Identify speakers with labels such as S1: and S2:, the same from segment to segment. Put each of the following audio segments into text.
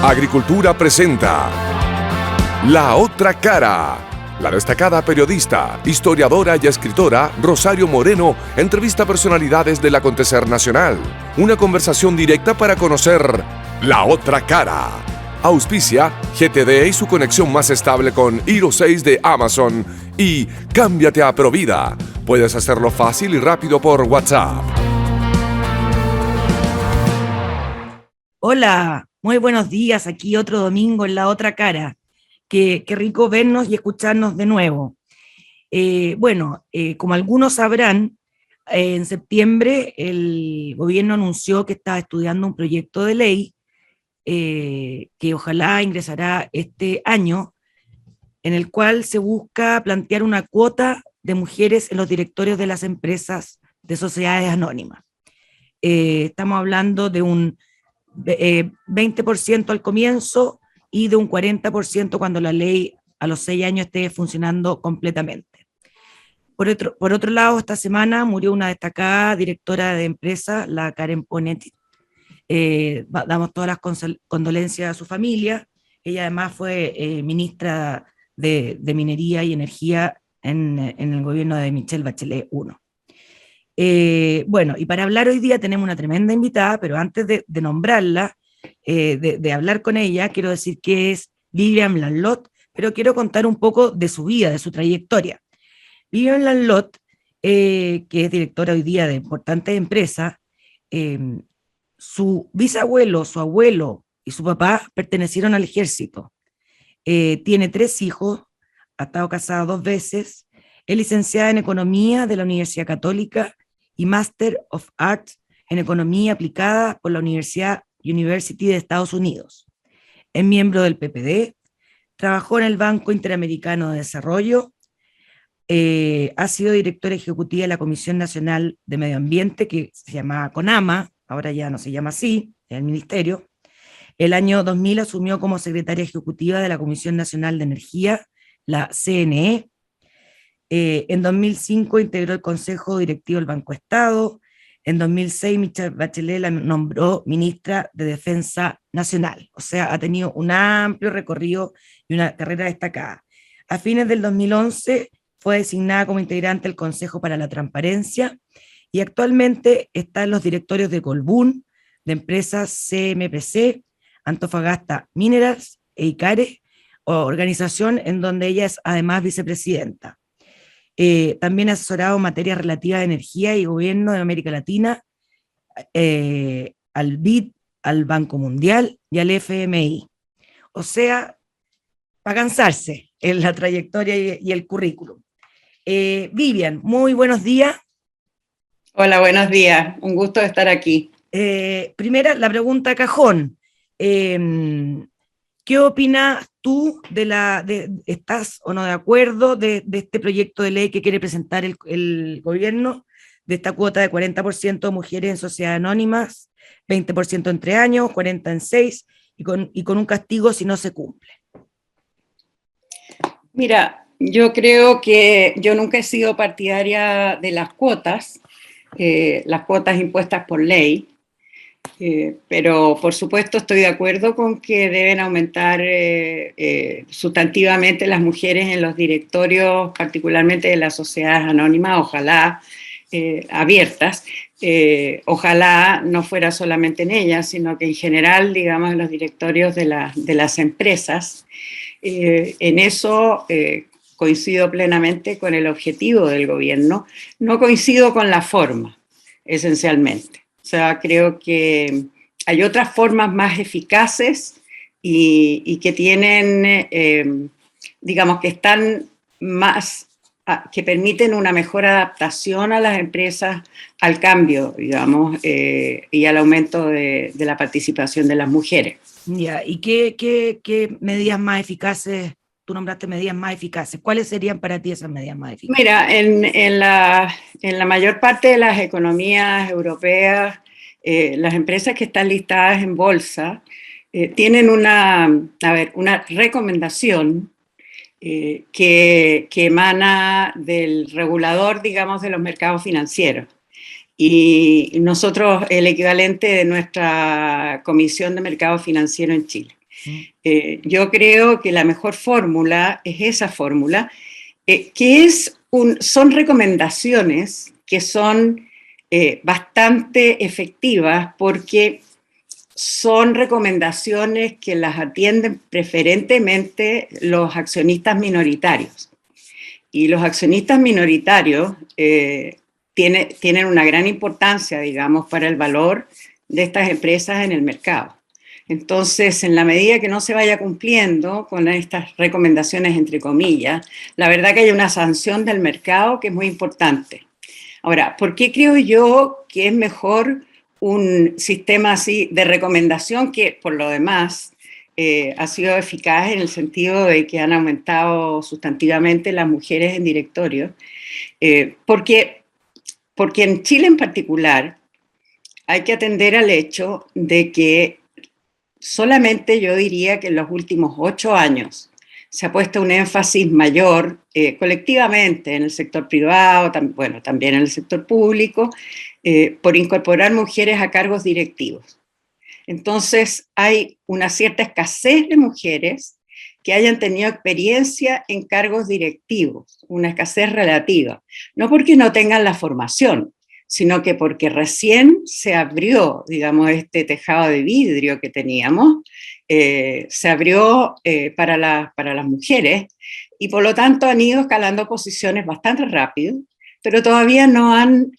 S1: Agricultura presenta La Otra Cara. La destacada periodista, historiadora y escritora Rosario Moreno entrevista personalidades del acontecer nacional. Una conversación directa para conocer la otra cara. Auspicia GTD y su conexión más estable con Hero 6 de Amazon. Y cámbiate a Provida. Puedes hacerlo fácil y rápido por WhatsApp.
S2: Hola, muy buenos días. Aquí otro domingo en La Otra Cara. Qué rico vernos y escucharnos de nuevo. Como algunos sabrán, en septiembre el gobierno anunció que estaba estudiando un proyecto de ley que ojalá ingresará este año, en el cual se busca plantear una cuota de mujeres en los directorios de las empresas de sociedades anónimas. Estamos hablando de un 20% al comienzo y de un 40% cuando la ley a los 6 años esté funcionando completamente. Por otro lado, esta semana murió una destacada directora de empresa, la Karen Ponetti. Damos todas las condolencias a su familia. Ella además fue ministra de Minería y Energía en el gobierno de Michelle Bachelet I. Y para hablar hoy día tenemos una tremenda invitada, pero antes de nombrarla, de hablar con ella, quiero decir que es Vivian Lanlot, pero quiero contar un poco de su vida, de su trayectoria. Vivian Lanlot, que es directora hoy día de importantes empresas, su bisabuelo, su abuelo y su papá pertenecieron al ejército. Tiene 3 hijos, ha estado casada 2 veces, es licenciada en Economía de la Universidad Católica y Master of Arts en Economía Aplicada por la University de Estados Unidos. Es miembro del PPD, trabajó en el Banco Interamericano de Desarrollo, ha sido directora ejecutiva de la Comisión Nacional de Medio Ambiente, que se llamaba CONAMA, ahora ya no se llama así, es el ministerio. El año 2000 asumió como secretaria ejecutiva de la Comisión Nacional de Energía, la CNE. En 2005 integró el Consejo Directivo del Banco Estado. En 2006 Michelle Bachelet la nombró ministra de Defensa Nacional. O sea, ha tenido un amplio recorrido y una carrera destacada. A fines del 2011 fue designada como integrante del Consejo para la Transparencia y actualmente está en los directorios de Colbún, de empresas CMPC, Antofagasta Minerals e ICARE, organización en donde ella es además vicepresidenta. También ha asesorado en materias relativas a energía y gobierno de América Latina, al BID, al Banco Mundial y al FMI. O sea, para cansarse en la trayectoria y el currículum. Vivian, muy buenos días.
S3: Hola, buenos días. Un gusto de estar aquí.
S2: Primera, la pregunta cajón. ¿Qué opinas tú estás o no de acuerdo de este proyecto de ley que quiere presentar el gobierno, de esta cuota de 40% de mujeres en sociedades anónimas, 20% en 3 años, 40% en 6, y con un castigo si no se cumple?
S3: Mira, yo creo que yo nunca he sido partidaria de las cuotas impuestas por ley. Pero por supuesto estoy de acuerdo con que deben aumentar sustantivamente las mujeres en los directorios, particularmente de las sociedades anónimas, ojalá abiertas, ojalá no fuera solamente en ellas, sino que en general, digamos, en los directorios de las empresas. En eso coincido plenamente con el objetivo del gobierno, no coincido con la forma, esencialmente. O sea, creo que hay otras formas más eficaces y que tienen, digamos, que están más, que permiten una mejor adaptación a las empresas al cambio, digamos, y al aumento de la participación de las mujeres.
S2: Ya, ¿y qué medidas más eficaces? Tú nombraste medidas más eficaces. ¿Cuáles serían para ti esas medidas más eficaces?
S3: Mira, en la mayor parte de las economías europeas, las empresas que están listadas en bolsa tienen una recomendación que emana del regulador, digamos, de los mercados financieros. Y nosotros, el equivalente de nuestra Comisión de Mercado Financiero en Chile. Yo creo que la mejor fórmula es esa fórmula, son recomendaciones que son bastante efectivas porque son recomendaciones que las atienden preferentemente los accionistas minoritarios. Y los accionistas minoritarios tienen una gran importancia, digamos, para el valor de estas empresas en el mercado. Entonces, en la medida que no se vaya cumpliendo con estas recomendaciones, entre comillas, la verdad que hay una sanción del mercado que es muy importante. Ahora, ¿por qué creo yo que es mejor un sistema así de recomendación que, por lo demás, ha sido eficaz en el sentido de que han aumentado sustantivamente las mujeres en directorio? Porque en Chile en particular hay que atender al hecho de que solamente yo diría que en los últimos 8 años se ha puesto un énfasis mayor colectivamente en el sector privado, también en el sector público, por incorporar mujeres a cargos directivos. Entonces hay una cierta escasez de mujeres que hayan tenido experiencia en cargos directivos, una escasez relativa, no porque no tengan la formación, sino que porque recién se abrió, digamos, este tejado de vidrio que teníamos, se abrió para las mujeres y por lo tanto han ido escalando posiciones bastante rápido, pero todavía no han,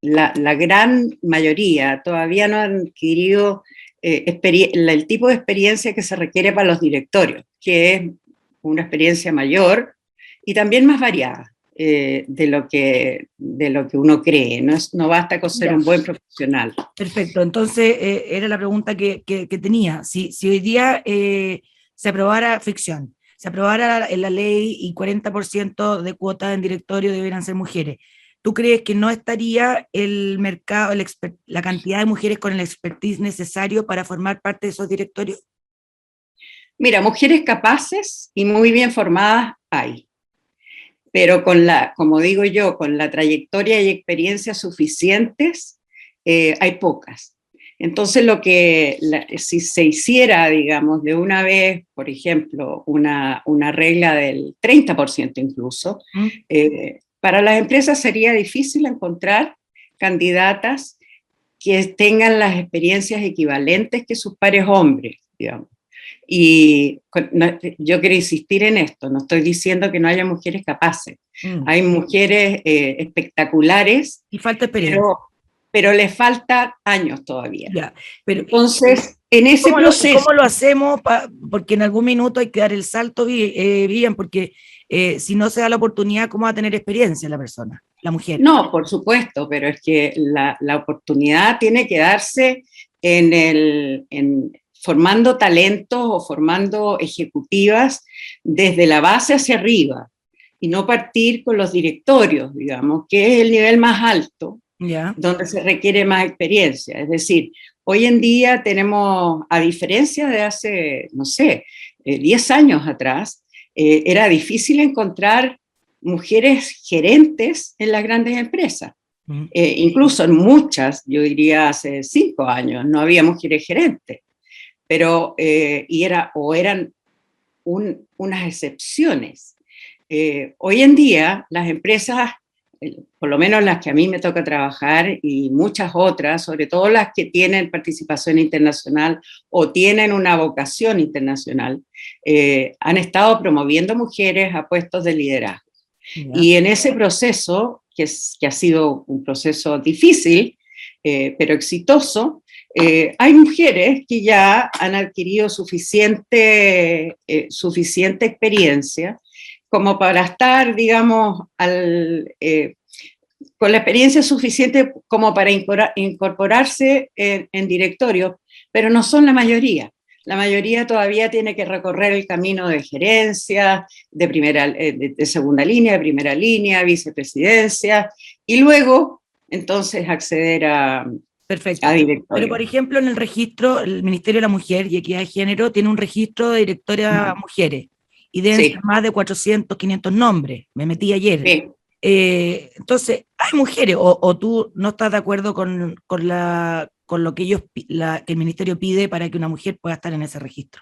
S3: la gran mayoría, todavía no han adquirido el tipo de experiencia que se requiere para los directorios, que es una experiencia mayor y también más variada. De lo que uno cree, no basta con ser un buen profesional.
S2: Perfecto, entonces era la pregunta que tenía. Si hoy día se aprobara ficción, se aprobara en la ley y 40% de cuotas en directorio deberían ser mujeres, ¿tú crees que no estaría el mercado, la cantidad de mujeres con el expertise necesario para formar parte de esos directorios?
S3: Mira, mujeres capaces y muy bien formadas hay. Pero como digo yo, con la trayectoria y experiencia suficientes, hay pocas. Entonces, si se hiciera, digamos, de una vez, por ejemplo, una regla del 30% incluso, para las empresas sería difícil encontrar candidatas que tengan las experiencias equivalentes que sus pares hombres, digamos. Y yo quiero insistir en esto, no estoy diciendo que no haya mujeres capaces, hay mujeres espectaculares,
S2: y falta experiencia.
S3: Pero les falta años todavía.
S2: Ya, pero,
S3: entonces, en ese proceso...
S2: ¿Cómo lo hacemos? Porque en algún minuto hay que dar el salto bien, porque si no se da la oportunidad, ¿cómo va a tener experiencia la persona, la mujer?
S3: No, por supuesto, pero es que la oportunidad tiene que darse formando talentos o formando ejecutivas desde la base hacia arriba y no partir con los directorios, digamos, que es el nivel más alto, donde se requiere más experiencia. Es decir, hoy en día tenemos, a diferencia de hace, no sé, 10 años atrás, era difícil encontrar mujeres gerentes en las grandes empresas. Incluso en muchas, yo diría hace 5 años, no había mujeres gerentes. Pero, eran unas excepciones. Hoy en día, las empresas, por lo menos las que a mí me toca trabajar y muchas otras, sobre todo las que tienen participación internacional o tienen una vocación internacional, han estado promoviendo mujeres a puestos de liderazgo. Y en ese proceso, que ha sido un proceso difícil, pero exitoso, hay mujeres que ya han adquirido suficiente experiencia como para estar, digamos, con la experiencia suficiente como para incorporarse en directorio, pero no son la mayoría. La mayoría todavía tiene que recorrer el camino de gerencia, de segunda línea, de primera línea, vicepresidencia, y luego entonces acceder a...
S2: Perfecto. Pero, por ejemplo, en el registro, el Ministerio de la Mujer y Equidad de Género tiene un registro de directoras mujeres y deben ser más de 400, 500 nombres. Me metí ayer.
S3: Sí.
S2: Entonces, hay mujeres, o tú no estás de acuerdo con lo que que el ministerio pide para que una mujer pueda estar en ese registro.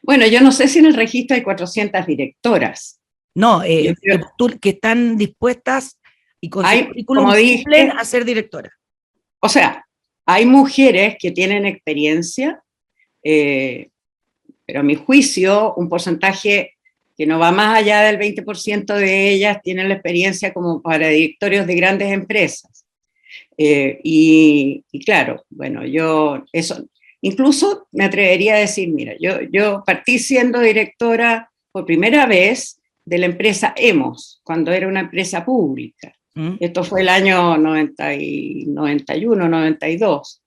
S3: Bueno, yo no sé si en el registro hay 400 directoras.
S2: No,
S3: Yo creo,
S2: que están dispuestas y con su currículum
S3: como
S2: cumplen
S3: dije,
S2: a ser directora.
S3: o sea, hay mujeres que tienen experiencia, pero a mi juicio, un porcentaje que no va más allá del 20% de ellas tienen la experiencia como para directorios de grandes empresas. Y claro, bueno, yo eso, incluso me atrevería a decir, mira, yo partí siendo directora por primera vez de la empresa Hemos, cuando era una empresa pública. Esto fue el año 91, 92.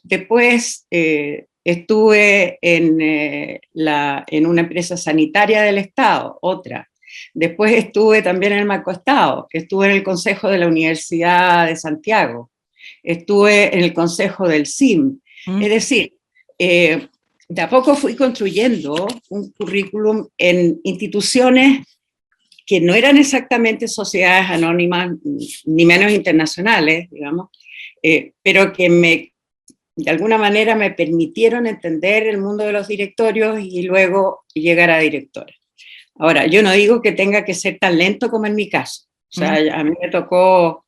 S3: Después estuve en una empresa sanitaria del Estado, otra. Después estuve también en el Banco Estado, estuve en el Consejo de la Universidad de Santiago, estuve en el Consejo del CIM. Es decir, de a poco fui construyendo un currículum en instituciones que no eran exactamente sociedades anónimas, ni menos internacionales, digamos, pero que de alguna manera me permitieron entender el mundo de los directorios y luego llegar a directora. Ahora, yo no digo que tenga que ser tan lento como en mi caso. O sea, a mí me tocó,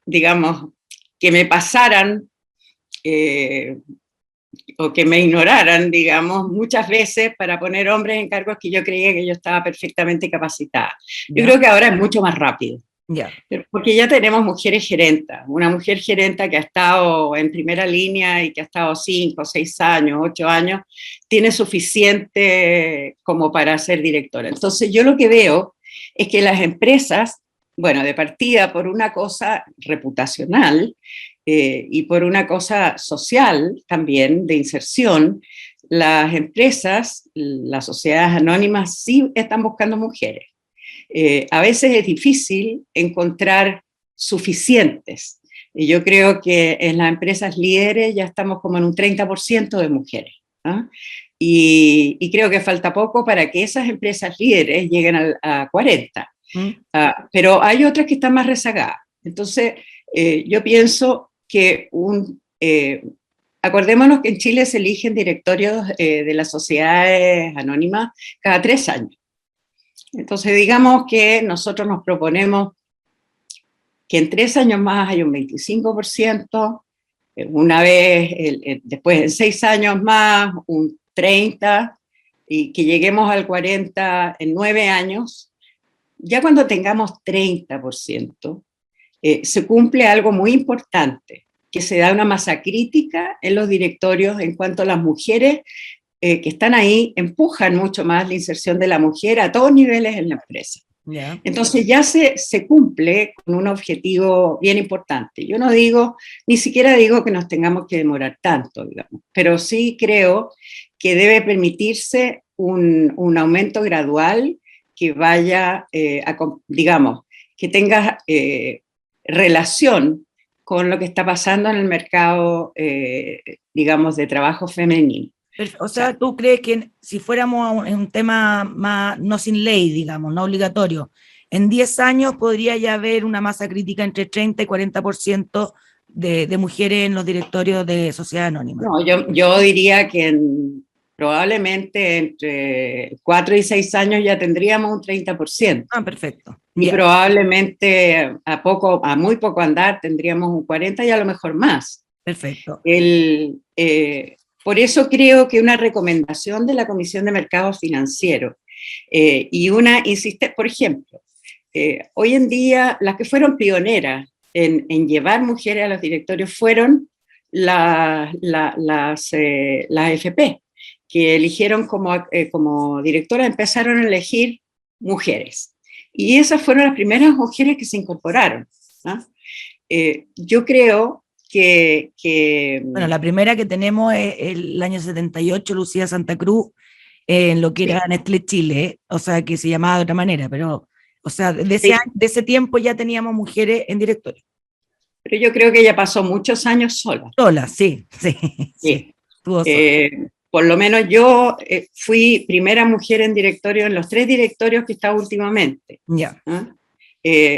S3: digamos, que me pasaran o que me ignoraran, digamos, muchas veces para poner hombres en cargos que yo creía que yo estaba perfectamente capacitada. Yo creo que ahora es mucho más rápido. Porque ya tenemos mujeres gerentas, una mujer gerenta que ha estado en primera línea y que ha estado 5, 6 años, 8 años, tiene suficiente como para ser directora. Entonces yo lo que veo es que las empresas, bueno, de partida por una cosa reputacional y por una cosa social también, de inserción, las empresas, las sociedades anónimas sí están buscando mujeres. A veces es difícil encontrar suficientes. Y yo creo que en las empresas líderes ya estamos como en un 30% de mujeres. ¿Ah? Y creo que falta poco para que esas empresas líderes lleguen a 40. Pero hay otras que están más rezagadas. Entonces, yo pienso que acordémonos que en Chile se eligen directorios de las sociedades anónimas cada 3 años. Entonces, digamos que nosotros nos proponemos que en 3 años más hay un 25%, una vez, después en 6 años más, un 30%, y que lleguemos al 40% en 9 años. Ya cuando tengamos 30%, se cumple algo muy importante, que se da una masa crítica en los directorios en cuanto a las mujeres que están ahí, empujan mucho más la inserción de la mujer a todos niveles en la empresa. Entonces ya se cumple con un objetivo bien importante. Yo no digo, ni siquiera digo que nos tengamos que demorar tanto, digamos, pero sí creo que debe permitirse un aumento gradual que vaya, digamos, que tenga relación con lo que está pasando en el mercado, digamos, de trabajo femenino.
S2: O sea, ¿tú crees que si fuéramos en un tema más, no sin ley, digamos, no obligatorio, en 10 años podría ya haber una masa crítica entre 30 y 40% de mujeres en los directorios de sociedades anónimas?
S3: No, yo diría que probablemente entre 4 y 6 años ya tendríamos un 30%.
S2: Ah, perfecto.
S3: Y probablemente a muy poco andar tendríamos un 40% y a lo mejor más.
S2: Perfecto.
S3: Por eso creo que una recomendación de la Comisión de Mercados Financieros y por ejemplo, hoy en día las que fueron pioneras en llevar mujeres a los directorios fueron las FP, que eligieron como directora, empezaron a elegir mujeres. Y esas fueron las primeras mujeres que se incorporaron. ¿No? Yo creo que...
S2: Bueno, la primera que tenemos es el año 78, Lucía Santa Cruz, en lo que era Nestlé Chile, o sea, que se llamaba de otra manera, pero, o sea, de ese tiempo ya teníamos mujeres en directorio.
S3: Pero yo creo que ella pasó muchos años sola.
S2: Sola, sí. Estuvo sola.
S3: por lo menos yo fui primera mujer en directorio en los 3 directorios que estaba últimamente.
S2: Ya.
S3: ¿Ah?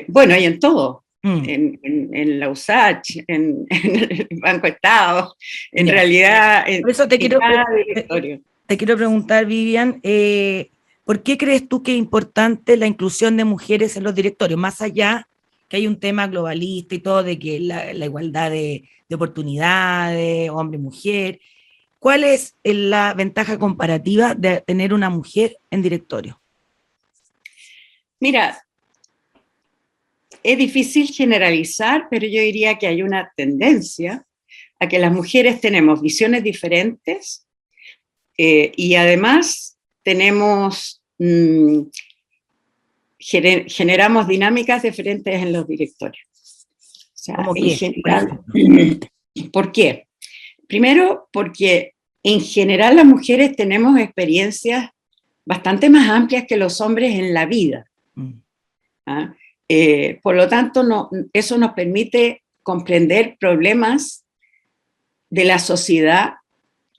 S3: Bueno, y en todo,
S2: Mm.
S3: en la USACH, en el Banco Estado, en
S2: Ya.
S3: realidad
S2: Por eso
S3: en cada directorio.
S2: te quiero preguntar, Vivian, ¿por qué crees tú que es importante la inclusión de mujeres en los directorios? Más allá que hay un tema globalista y todo, de que la igualdad de oportunidades, hombre-mujer, ¿cuál es la ventaja comparativa de tener una mujer en directorio?
S3: Mira, es difícil generalizar, pero yo diría que hay una tendencia a que las mujeres tenemos visiones diferentes y además tenemos, generamos dinámicas diferentes en los directorios. O sea,
S2: ¿Cómo
S3: en
S2: qué, por
S3: general,
S2: ejemplo?
S3: ¿por qué? Primero, porque en general las mujeres tenemos experiencias bastante más amplias que los hombres en la vida. ¿Ah? Por lo tanto, eso nos permite comprender problemas de la sociedad,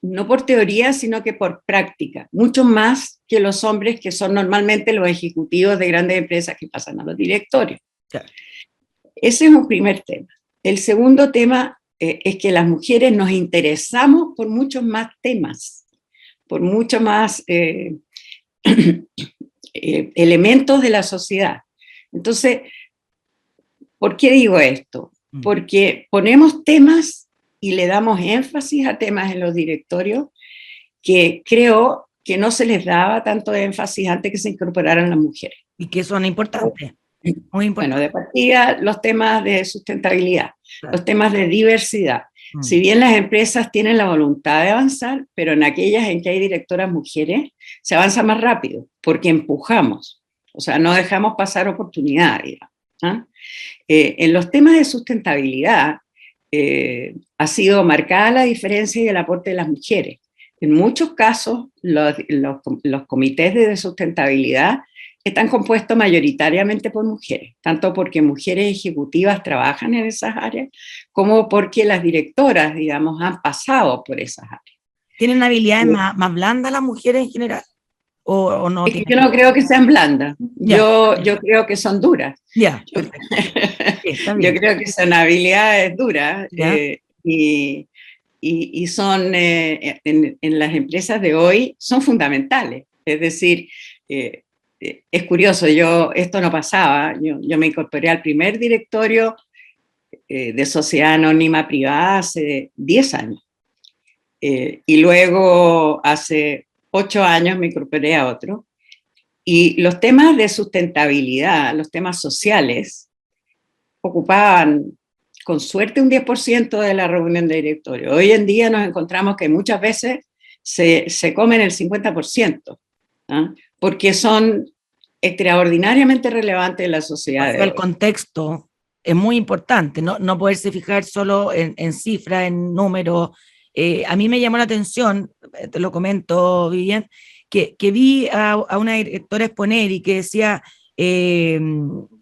S3: no por teoría, sino que por práctica, mucho más que los hombres que son normalmente los ejecutivos de grandes empresas que pasan a los directorios.
S2: Claro.
S3: Ese es un primer tema. El segundo tema es que las mujeres nos interesamos por muchos más temas, por muchos más elementos de la sociedad. Entonces, ¿por qué digo esto? Porque ponemos temas y le damos énfasis a temas en los directorios que creo que no se les daba tanto énfasis antes que se incorporaran las mujeres.
S2: Y que son importantes. Muy importante.
S3: Bueno, de partida, los temas de sustentabilidad,
S2: Claro.
S3: los temas de diversidad. Si bien las empresas tienen la voluntad de avanzar, pero en aquellas en que hay directoras mujeres, se avanza más rápido, porque empujamos, o sea, no dejamos pasar oportunidades. ¿Ah? En los temas de sustentabilidad, ha sido marcada la diferencia y el aporte de las mujeres. En muchos casos, los comités de sustentabilidad están compuestos mayoritariamente por mujeres, tanto porque mujeres ejecutivas trabajan en esas áreas, como porque las directoras, digamos, han pasado por esas áreas.
S2: ¿Tienen habilidades más blandas las mujeres en general? ¿O no?
S3: Es que yo no creo que sean blandas, yo creo que son duras.
S2: Ya,
S3: Yo,
S2: yo
S3: creo que son habilidades duras y son, en las empresas de hoy, son fundamentales. Es decir, es curioso, esto no pasaba, yo me incorporé al primer directorio de sociedad anónima privada hace 10 años. Y luego hace 8 años me incorporé a otro. Y los temas de sustentabilidad, los temas sociales, ocupaban con suerte un 10% de la reunión de directorio. Hoy en día nos encontramos que muchas veces se comen el 50%, ¿ah? Porque son extraordinariamente relevantes en la sociedad.
S2: O sea, el contexto es muy importante, no poderse fijar solo en cifras, en números. A mí me llamó la atención, te lo comento, Vivian, que vi a una directora exponer y que decía,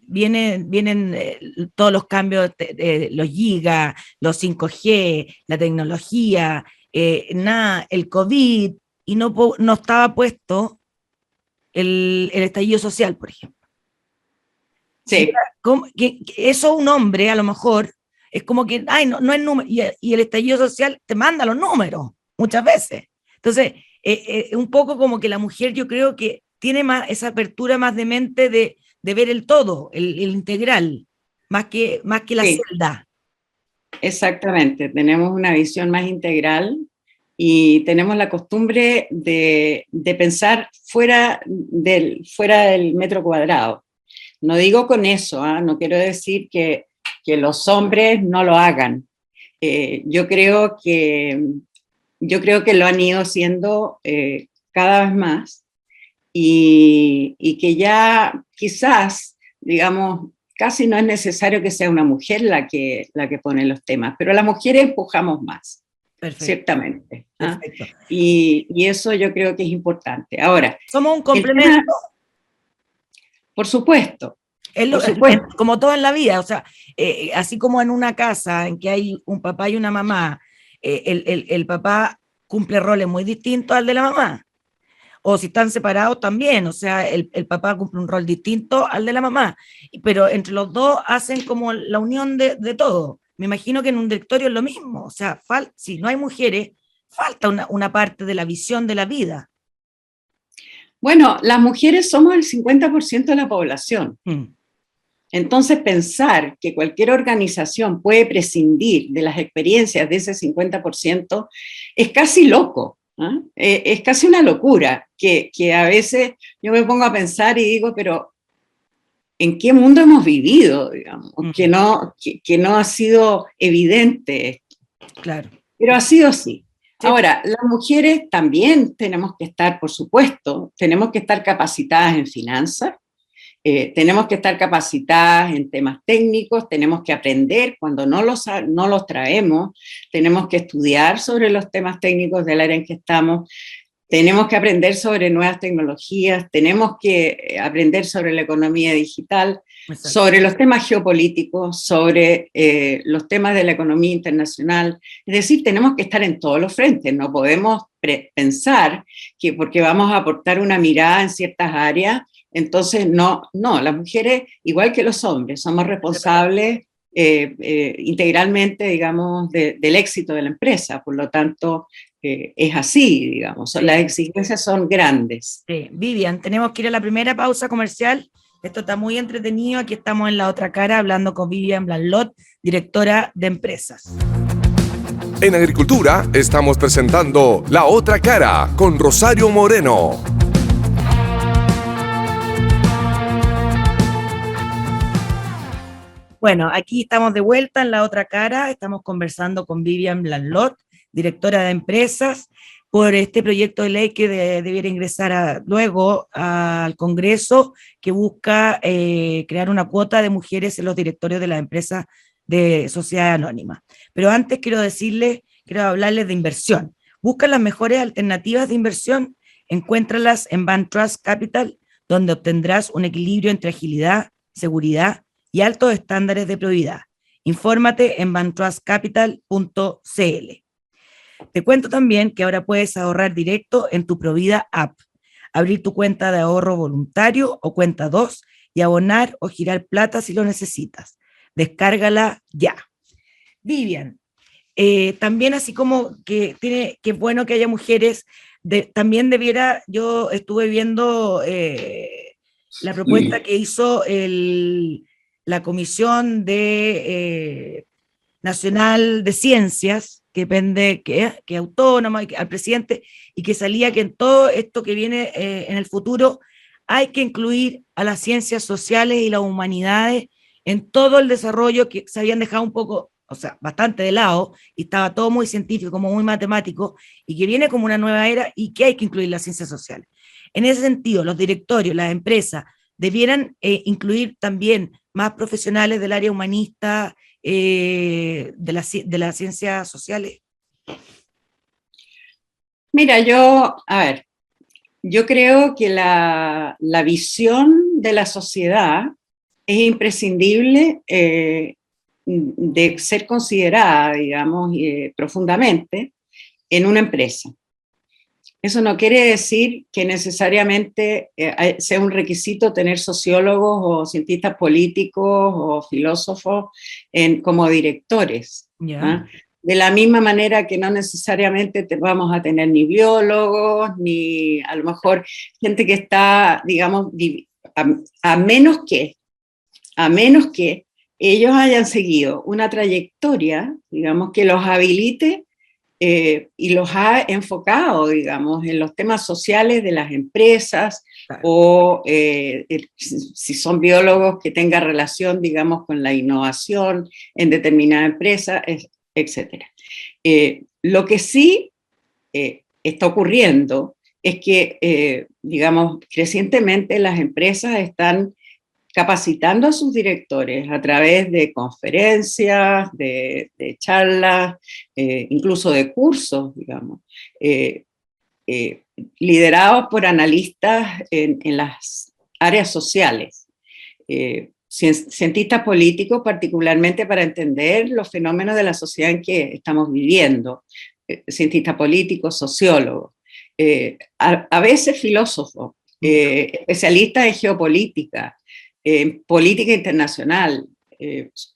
S2: vienen todos los cambios, los gigas, los 5G, la tecnología, el COVID, y no estaba puesto el estallido social, por ejemplo.
S3: Sí.
S2: Que eso un hombre, a lo mejor, es como que, ay, no es número, y el estallido social te manda los números, muchas veces. Entonces, un poco como que la mujer, yo creo que tiene más esa apertura más de mente de ver el todo, el integral, más que la celda.
S3: Exactamente, tenemos una visión más integral y tenemos la costumbre de pensar fuera del metro cuadrado. No digo con eso, no quiero decir que los hombres no lo hagan. Yo creo que lo han ido haciendo cada vez más y que ya quizás, digamos, casi no es necesario que sea una mujer la que pone los temas, pero las mujeres empujamos más. Perfecto. Ciertamente. Perfecto. Y eso yo creo que es importante. Ahora,
S2: somos un complemento.
S3: Por supuesto.
S2: Como todo en la vida, o sea, así como en una casa en que hay un papá y una mamá, el papá cumple roles muy distintos al de la mamá. O si están separados también, o sea, el papá cumple un rol distinto al de la mamá, pero entre los dos hacen como la unión de todo. Me imagino que en un directorio es lo mismo, o sea, si no hay mujeres, falta una parte de la visión de la vida.
S3: Bueno, las mujeres somos el 50% de la población. Entonces, pensar que cualquier organización puede prescindir de las experiencias de ese 50% es casi loco. Es casi una locura que a veces yo me pongo a pensar y digo, pero ¿en qué mundo hemos vivido? Digamos, que no ha sido evidente esto.
S2: Claro.
S3: Pero ha sido así. Sí. Ahora, las mujeres también tenemos que estar, por supuesto, tenemos que estar capacitadas en finanzas, tenemos que estar capacitadas en temas técnicos, tenemos que aprender cuando no los traemos, tenemos que estudiar sobre los temas técnicos del área en que estamos, tenemos que aprender sobre nuevas tecnologías, tenemos que aprender sobre la economía digital, exacto, sobre los temas geopolíticos, sobre los temas de la economía internacional. Es decir, tenemos que estar en todos los frentes, no podemos pensar que porque vamos a aportar una mirada en ciertas áreas, entonces no, las mujeres, igual que los hombres, somos responsables integralmente, digamos, del éxito de la empresa, por lo tanto, es así, digamos, sí, las exigencias son grandes.
S2: Sí. Vivian, tenemos que ir a la primera pausa comercial, esto está muy entretenido, aquí estamos en La Otra Cara hablando con Vivian Blanlot, directora de empresas.
S1: En Agricultura estamos presentando La Otra Cara con Rosario Moreno.
S2: Bueno, aquí estamos de vuelta en La Otra Cara, estamos conversando con Vivian Blanlot, directora de empresas, por este proyecto de ley que debiera ingresar luego al Congreso, que busca crear una cuota de mujeres en los directorios de las empresas de sociedad anónima. Pero antes quiero hablarles de inversión. Busca las mejores alternativas de inversión, encuéntralas en Bank Trust Capital, donde obtendrás un equilibrio entre agilidad, seguridad y altos estándares de probidad. Infórmate en bantrustcapital.cl. Te cuento también que ahora puedes ahorrar directo en tu Provida app, abrir tu cuenta de ahorro voluntario o cuenta 2 y abonar o girar plata si lo necesitas. Descárgala ya. Vivian, también así como que es bueno que haya mujeres, también yo estuve viendo la propuesta que hizo la Comisión Nacional de Ciencias, que depende, que es autónoma, al presidente, y que salía que en todo esto que viene en el futuro hay que incluir a las ciencias sociales y las humanidades en todo el desarrollo, que se habían dejado un poco, o sea, bastante de lado, y estaba todo muy científico, como muy matemático, y que viene como una nueva era y que hay que incluir las ciencias sociales. En ese sentido, los directorios, las empresas, debieran incluir también más profesionales del área humanista, de las ciencias sociales.
S3: Mira, yo creo que la visión de la sociedad es imprescindible de ser considerada, digamos, profundamente en una empresa. Eso no quiere decir que necesariamente sea un requisito tener sociólogos o cientistas políticos o filósofos como directores.
S2: Yeah.
S3: De la misma manera que no necesariamente vamos a tener ni biólogos, ni a lo mejor gente que está, digamos, a menos que ellos hayan seguido una trayectoria, digamos, que los habilite y los ha enfocado, digamos, en los temas sociales de las empresas, claro, o si son biólogos que tengan relación, digamos, con la innovación en determinada empresa, etc. Lo que sí está ocurriendo es que, digamos, crecientemente las empresas están capacitando a sus directores a través de conferencias, de charlas, incluso de cursos, digamos, liderados por analistas en las áreas sociales, cientistas políticos particularmente para entender los fenómenos de la sociedad en que estamos viviendo, cientista político, sociólogo, a veces filósofo, especialista en geopolítica, política internacional.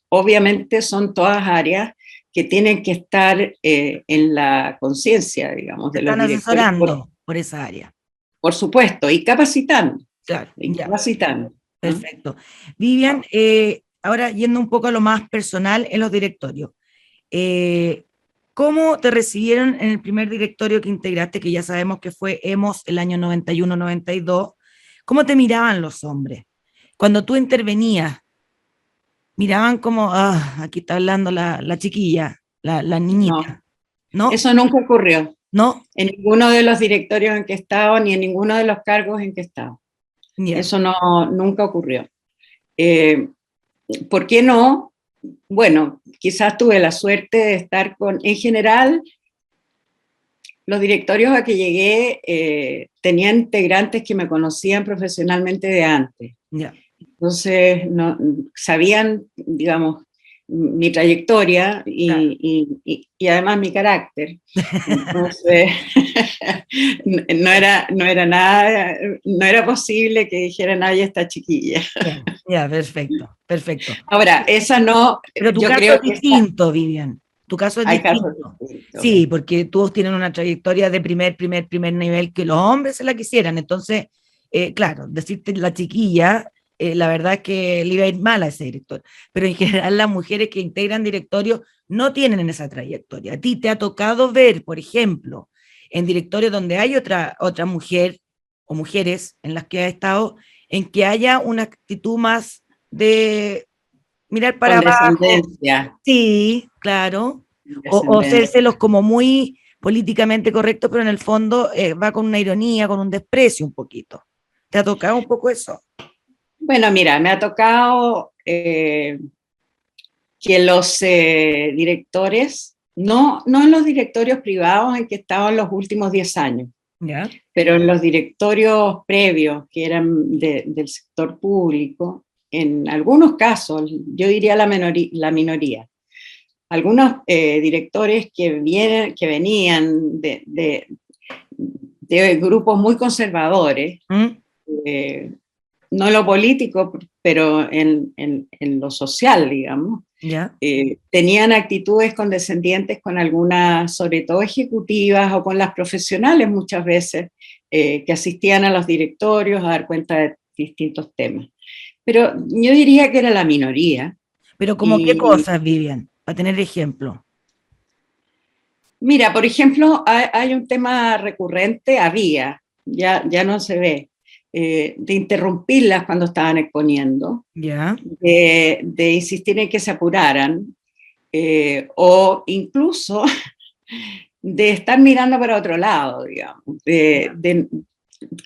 S3: Obviamente son todas áreas que tienen que estar en la conciencia, digamos, de los
S2: Están
S3: directores.
S2: asesorando por esa área.
S3: Por supuesto, y capacitando.
S2: Claro,
S3: Y
S2: ya.
S3: capacitando.
S2: Perfecto. Vivian, ahora yendo un poco a lo más personal en los directorios. ¿Cómo te recibieron en el primer directorio que integraste, que ya sabemos que fue EMOS el año 91-92? ¿Cómo te miraban los hombres? Cuando tú intervenías, miraban como, aquí está hablando la chiquilla, la niñita, ¿no?
S3: Eso nunca ocurrió.
S2: ¿No?
S3: En ninguno de los directorios en que he estado, ni en ninguno de los cargos en que he estado.
S2: Yeah.
S3: Eso nunca ocurrió. ¿Por qué no? Bueno, quizás tuve la suerte de estar en general, los directorios a que llegué tenían integrantes que me conocían profesionalmente de antes.
S2: Yeah.
S3: Entonces, sabían, digamos, mi trayectoria y además mi carácter. Entonces, no era posible que dijeran, ay, esta chiquilla.
S2: Ya, perfecto, perfecto.
S3: Ahora, esa no...
S2: Pero tu
S3: yo
S2: caso
S3: creo
S2: es distinto, Vivian. Tu caso es distinto. Sí, porque todos tienen una trayectoria de primer nivel que los hombres se la quisieran. Entonces, claro, decirte la chiquilla, la verdad es que le iba a ir mal a ese director. Pero en general las mujeres que integran directorios no tienen esa trayectoria. A ti te ha tocado ver, por ejemplo, en directorios donde hay otra mujer o mujeres en las que has estado, en que haya una actitud más de mirar para abajo. Sí, claro. O hacérselos como muy políticamente correcto, pero en el fondo va con una ironía, con un desprecio un poquito. ¿Te ha tocado un poco eso?
S3: Bueno, mira, me ha tocado que los directores, no en los directorios privados en que he estado en los últimos 10 años,
S2: ¿ya?
S3: Pero en los directorios previos, que eran del sector público, en algunos casos, yo diría la minoría, algunos directores que venían de grupos muy conservadores, no en lo político, pero en lo social, digamos, tenían actitudes condescendientes con algunas, sobre todo ejecutivas o con las profesionales muchas veces, que asistían a los directorios a dar cuenta de distintos temas. Pero yo diría que era la minoría.
S2: ¿Pero como qué cosas, Vivian? Para tener ejemplo.
S3: Mira, por ejemplo, hay un tema recurrente, ya no se ve, de interrumpirlas cuando estaban exponiendo, de insistir en que se apuraran, o incluso de estar mirando para otro lado, digamos,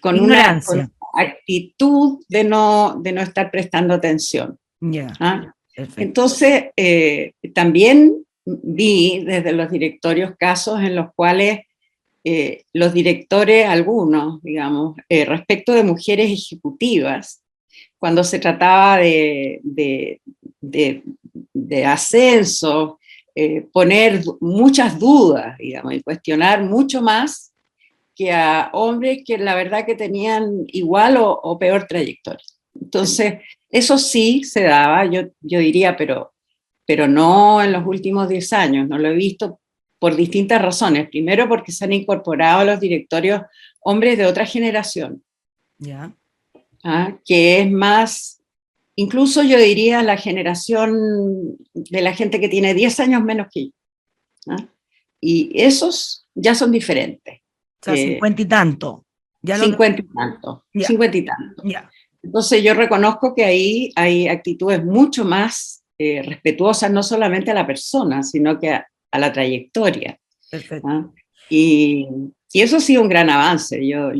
S3: con una actitud de no estar prestando atención. Entonces, también vi desde los directorios casos en los cuales los directores, algunos, digamos, respecto de mujeres ejecutivas, cuando se trataba de ascenso, poner muchas dudas, digamos, y cuestionar mucho más que a hombres que la verdad que tenían igual o peor trayectoria. Entonces, eso sí se daba, yo diría, pero no en los últimos 10 años, no lo he visto por distintas razones. Primero, porque se han incorporado a los directorios hombres de otra generación, que es más, incluso yo diría la generación de la gente que tiene 10 años menos que yo. Y esos ya son diferentes.
S2: O sea, 50 y tanto.
S3: 50 y tanto. 50 y tanto. Entonces yo reconozco que ahí hay actitudes mucho más respetuosas, no solamente a la persona, sino que a la trayectoria.
S2: Perfecto.
S3: Y eso ha sido un gran avance. Yo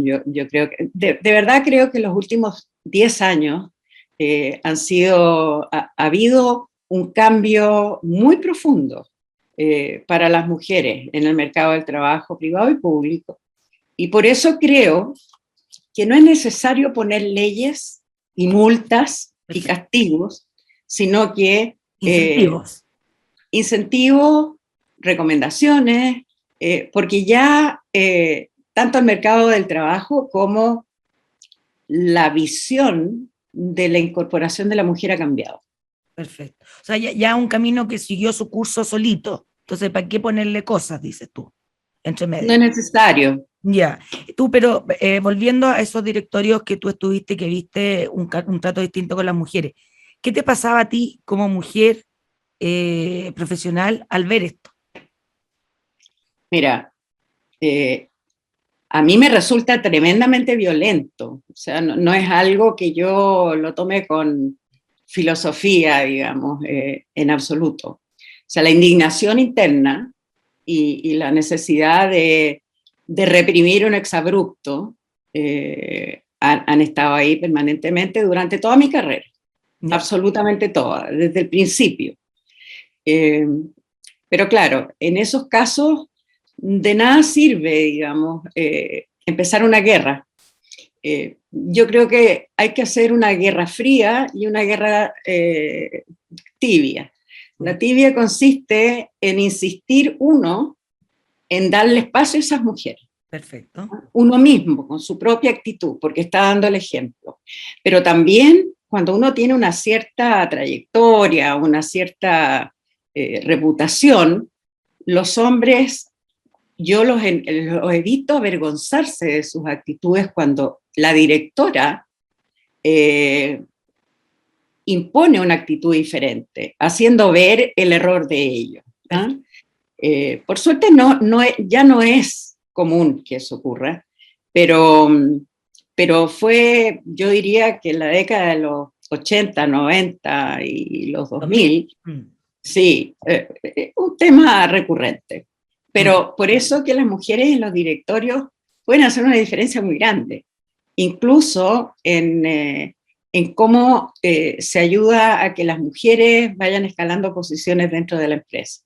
S3: creo que, de verdad creo que los últimos 10 años ha habido un cambio muy profundo para las mujeres en el mercado del trabajo privado y público. Y por eso creo que no es necesario poner leyes y multas y castigos, sino que
S2: incentivos,
S3: recomendaciones, porque ya tanto el mercado del trabajo como la visión de la incorporación de la mujer ha cambiado.
S2: Perfecto. O sea, ya un camino que siguió su curso solito. Entonces, ¿para qué ponerle cosas, dices tú, entre
S3: No es
S2: medio?
S3: necesario.
S2: Ya. Tú, pero volviendo a esos directorios que tú estuviste, que viste un trato distinto con las mujeres, ¿qué te pasaba a ti como mujer profesional al ver esto?
S3: Mira, a mí me resulta tremendamente violento. O sea, no es algo que yo lo tome con filosofía, digamos, en absoluto. O sea, la indignación interna y la necesidad de reprimir un exabrupto han estado ahí permanentemente durante toda mi carrera,
S2: Ya.
S3: absolutamente toda, desde el principio. Eh, pero claro, en esos casos de nada sirve, digamos, empezar una guerra. Yo creo que hay que hacer una guerra fría y una guerra tibia. La tibia consiste en insistir uno en darle espacio a esas mujeres.
S2: Perfecto.
S3: Uno mismo, con su propia actitud, porque está dando el ejemplo. Pero también cuando uno tiene una cierta trayectoria, una cierta reputación, los hombres, yo los he visto avergonzarse de sus actitudes cuando la directora impone una actitud diferente, haciendo ver el error de ellos. Por suerte ya no es común que eso ocurra, pero fue, yo diría que en la década de los 80, 90 y los 2000, sí, un tema recurrente. Pero por eso que las mujeres en los directorios pueden hacer una diferencia muy grande, incluso en cómo se ayuda a que las mujeres vayan escalando posiciones dentro de la empresa.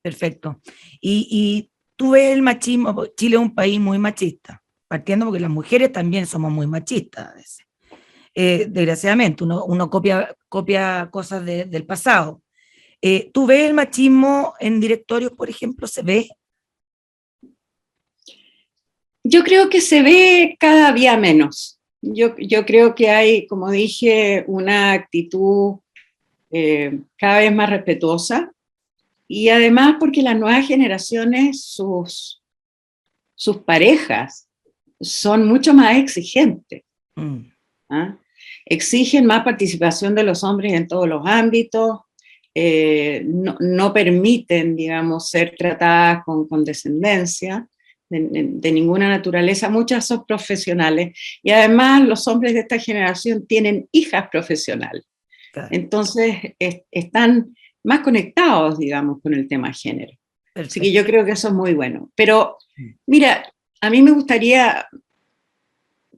S2: Perfecto. Y tú ves el machismo, Chile es un país muy machista, partiendo porque las mujeres también somos muy machistas a veces. Desgraciadamente, uno copia cosas del pasado. ¿Tú ves el machismo en directorios, por ejemplo? ¿Se ve?
S3: Yo creo que se ve cada día menos. Yo creo que hay, como dije, una actitud cada vez más respetuosa y además porque las nuevas generaciones, sus parejas son mucho más exigentes. ¿Ah? Exigen más participación de los hombres en todos los ámbitos, no permiten, digamos, ser tratadas con condescendencia de ninguna naturaleza. Muchas son profesionales y además los hombres de esta generación tienen hijas profesionales. Claro. Entonces están más conectados, digamos, con el tema género. Perfecto. Así que yo creo que eso es muy bueno. Pero mira, a mí me gustaría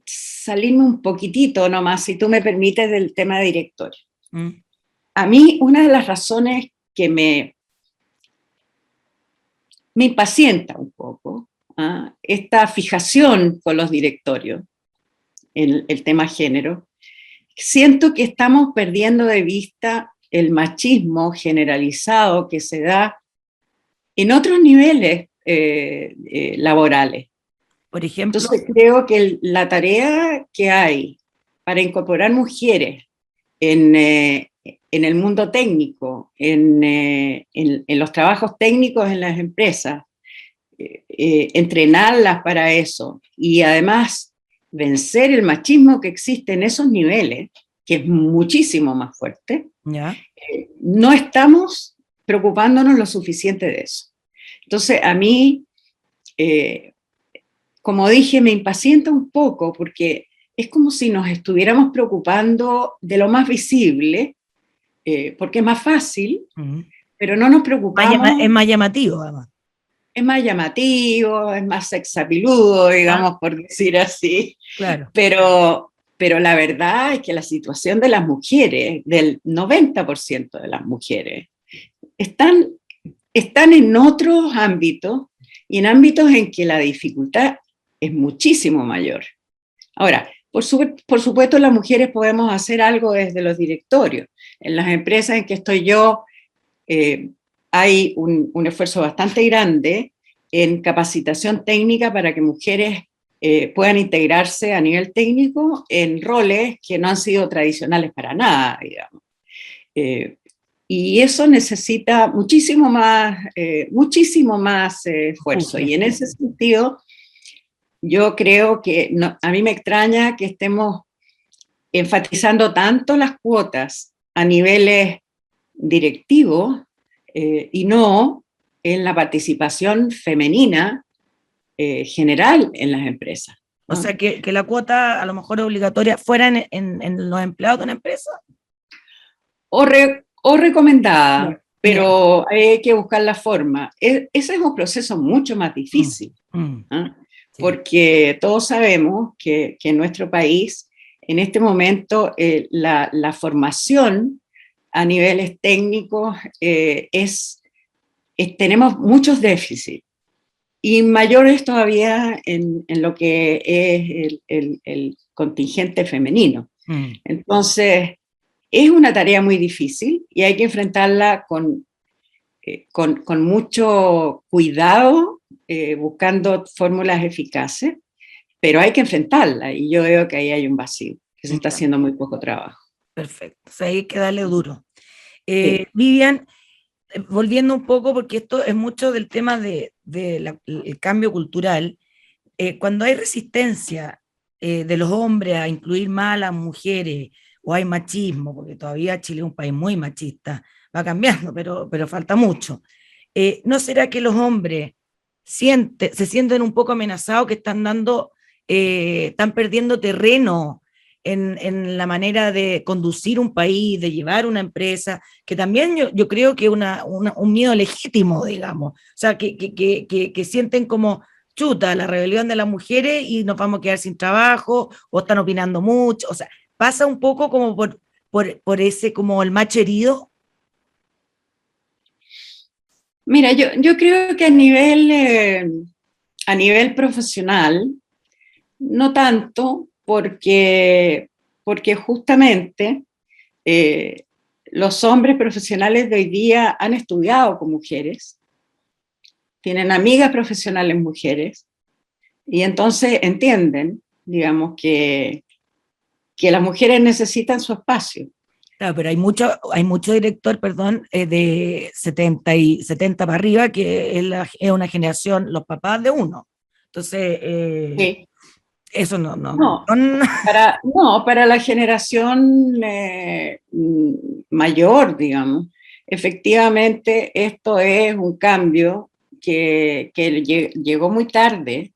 S3: salirme un poquitito nomás, si tú me permites, del tema de directorio. A mí una de las razones que me impacienta un poco, esta fijación con los directorios, en el tema género, siento que estamos perdiendo de vista el machismo generalizado que se da en otros niveles laborales.
S2: Por ejemplo.
S3: Entonces creo que la tarea que hay para incorporar mujeres en el mundo técnico, en los trabajos técnicos en las empresas, entrenarlas para eso y además vencer el machismo que existe en esos niveles, que es muchísimo más fuerte, no estamos preocupándonos lo suficiente de eso. Entonces a mí, como dije, me impacienta un poco porque es como si nos estuviéramos preocupando de lo más visible, porque es más fácil, pero no nos preocupamos.
S2: Es más llamativo, además.
S3: Es más llamativo, es más sexapiludo, digamos, por decir así.
S2: Claro.
S3: Pero la verdad es que la situación de las mujeres, del 90% de las mujeres, están en otros ámbitos y en ámbitos en que la dificultad es muchísimo mayor. Ahora, por supuesto, las mujeres podemos hacer algo desde los directorios. En las empresas en que estoy yo, hay un esfuerzo bastante grande en capacitación técnica para que mujeres puedan integrarse a nivel técnico en roles que no han sido tradicionales para nada, digamos. Y eso necesita muchísimo más esfuerzo. Y en ese sentido, yo creo que a mí me extraña que estemos enfatizando tanto las cuotas a niveles directivos y no en la participación femenina general en las empresas, ¿no?
S2: O sea, que la cuota a lo mejor obligatoria fuera en los empleados de una empresa.
S3: O recomendada,
S2: No,
S3: pero hay que buscar la forma. Ese es un proceso mucho más difícil, ¿ah? Sí. Porque todos sabemos que en nuestro país, en este momento, la formación a niveles técnicos tenemos muchos déficits, y mayores todavía en lo que es el contingente femenino. Entonces, es una tarea muy difícil y hay que enfrentarla con mucho cuidado, buscando fórmulas eficaces, pero hay que enfrentarla, y yo veo que ahí hay un vacío, que se está haciendo muy poco trabajo.
S2: Perfecto, o sea, hay que darle duro.
S3: Sí.
S2: Vivian, volviendo un poco, porque esto es mucho del tema del cambio cultural, cuando hay resistencia de los hombres a incluir más a las mujeres, o hay machismo, porque todavía Chile es un país muy machista, va cambiando, pero falta mucho. ¿No será que los hombres se sienten un poco amenazados, que están perdiendo terreno en la manera de conducir un país, de llevar una empresa, que también yo creo que es un miedo legítimo, digamos, o sea, que sienten como chuta la rebelión de las mujeres y nos vamos a quedar sin trabajo, o están opinando mucho, o sea, pasa un poco como por ese, como el macho herido?
S3: Mira, yo creo que a nivel profesional, no tanto, porque justamente los hombres profesionales de hoy día han estudiado con mujeres, tienen amigas profesionales mujeres, y entonces entienden, digamos, que las mujeres necesitan su espacio.
S2: Claro, pero hay mucho director, perdón, de 70 para arriba, que es una generación, los papás de uno. Entonces,
S3: Sí.
S2: eso no.
S3: Para la generación mayor, digamos, efectivamente esto es un cambio que llegó muy tarde